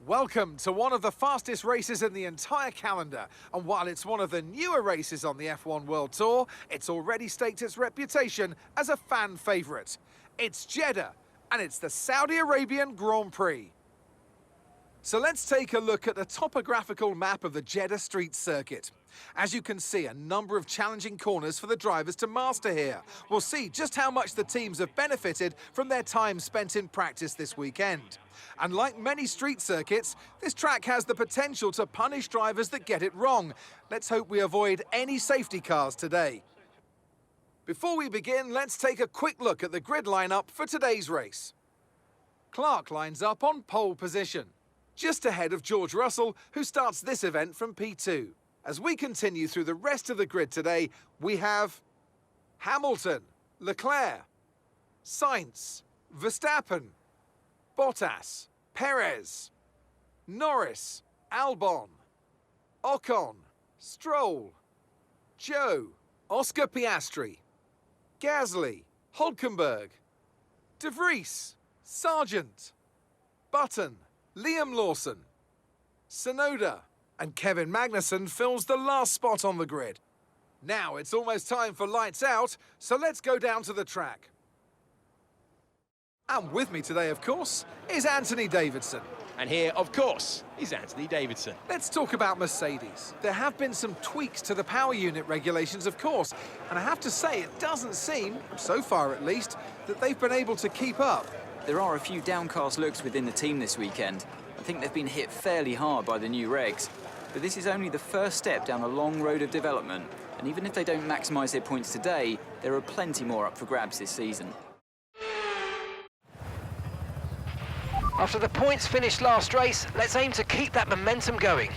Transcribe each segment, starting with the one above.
Welcome to one of the fastest races in the entire calendar, and while it's one of the newer races on the F1 World Tour, it's already staked its reputation as a fan favourite. It's Jeddah, and it's the Saudi Arabian Grand Prix. So let's take a look at the topographical map of the Jeddah Street Circuit. As you can see, a number of challenging corners for the drivers to master here. We'll see just how much the teams have benefited from their time spent in practice this weekend. And like many street circuits, this track has the potential to punish drivers that get it wrong. Let's hope we avoid any safety cars today. Before we begin, let's take a quick look at the grid lineup for today's race. Clark lines up on pole position, just ahead of George Russell, who starts this event from P2. As we continue through the rest of the grid today, we have Hamilton, Leclerc, Sainz, Verstappen, Bottas, Perez, Norris, Albon, Ocon, Stroll, Zhou, Oscar Piastri, Gasly, Hülkenberg, De Vries, Sargent, Button, Liam Lawson, Tsunoda, and Kevin Magnussen fills the last spot on the grid. Now it's almost time for lights out, so let's go down to the track. And with me today, of course, is Anthony Davidson. And here, of course, is Anthony Davidson. Let's talk about Mercedes. There have been some tweaks to the power unit regulations, of course, and I have to say it doesn't seem, so far at least, that they've been able to keep up. There are a few downcast looks within the team this weekend. I think they've been hit fairly hard by the new regs. But this is only the first step down a long road of development, and even if they don't maximise their points today, there are plenty more up for grabs this season. After the points finished last race, let's aim to keep that momentum going.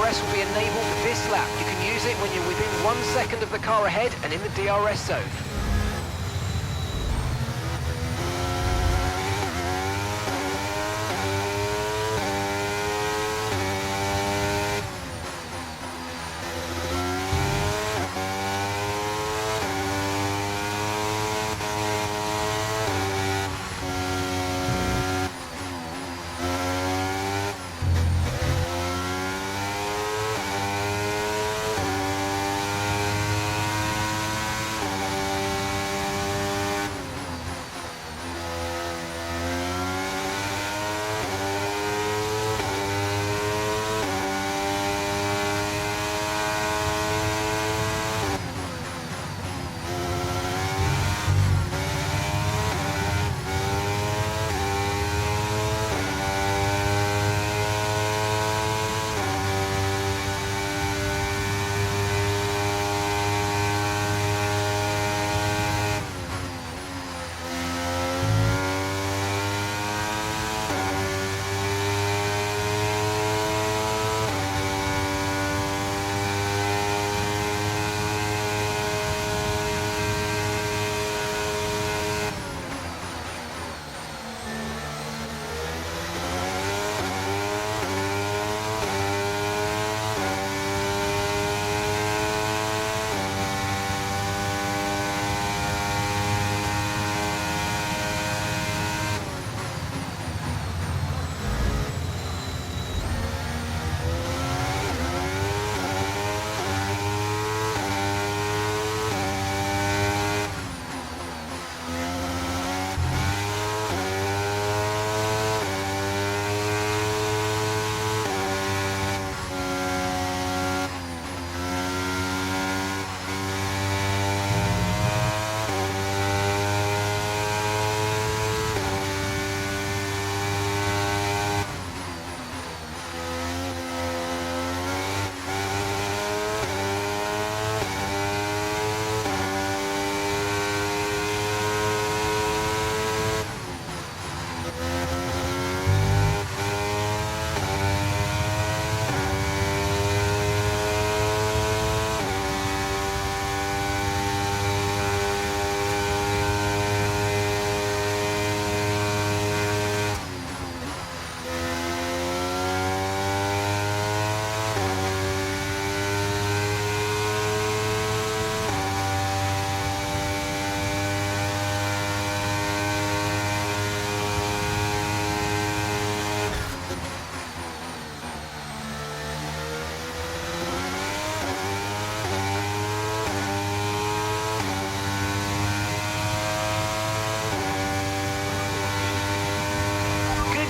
DRS will be enabled this lap. You can use it when you're within 1 second of the car ahead and in the DRS zone.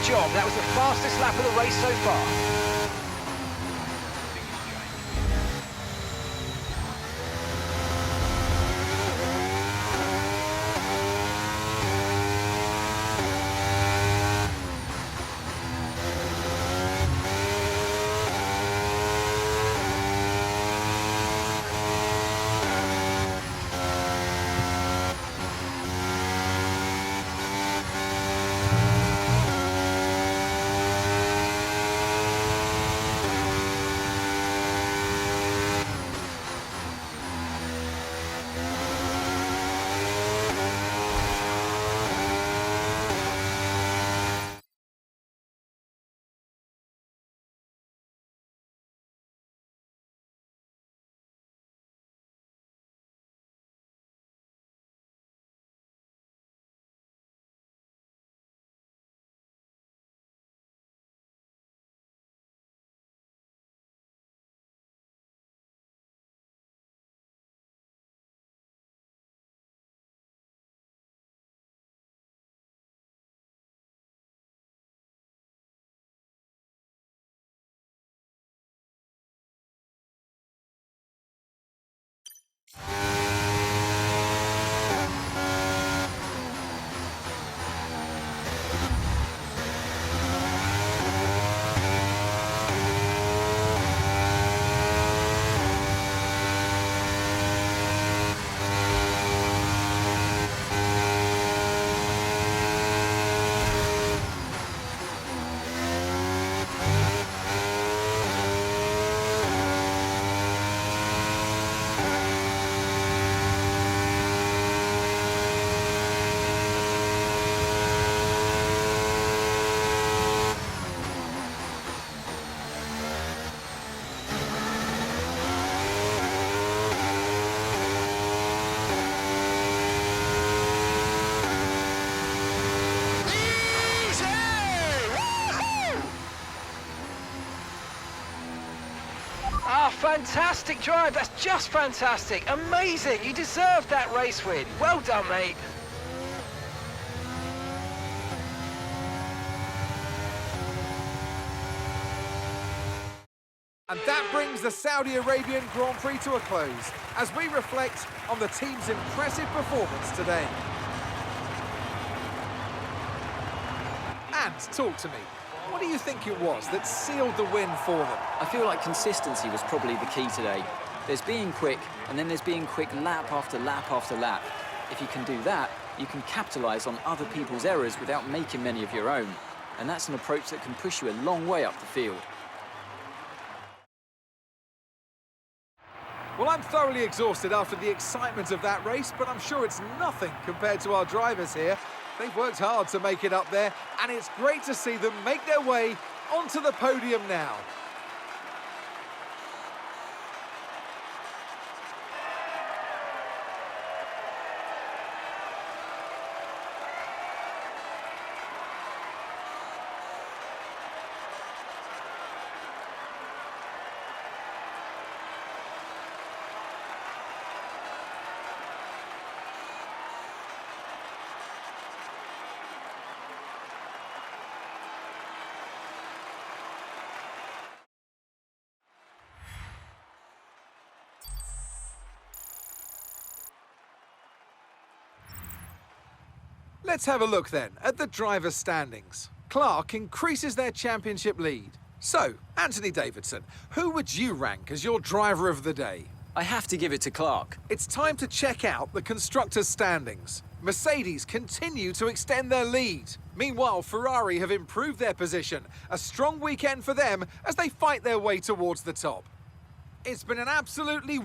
Job. That was the fastest lap of the race so far. fantastic drive. That's just fantastic. Amazing. You deserved that race win. Well done, mate. And that brings the Saudi Arabian Grand Prix to a close as we reflect on the team's impressive performance today. And talk to me. What do you think it was that sealed the win for them? I feel like consistency was probably the key today. There's being quick, and then there's being quick lap after lap after lap. If you can do that, you can capitalise on other people's errors without making many of your own. And that's an approach that can push you a long way up the field. Well, I'm thoroughly exhausted after the excitement of that race, but I'm sure it's nothing compared to our drivers here. They've worked hard to make it up there, and it's great to see them make their way onto the podium now. Let's have a look then at the drivers' standings. Clark increases their championship lead. So, Anthony Davidson, who would you rank as your driver of the day? I have to give it to Clark. It's time to check out the constructors' standings. Mercedes continue to extend their lead. Meanwhile, Ferrari have improved their position. A strong weekend for them as they fight their way towards the top. It's been an absolutely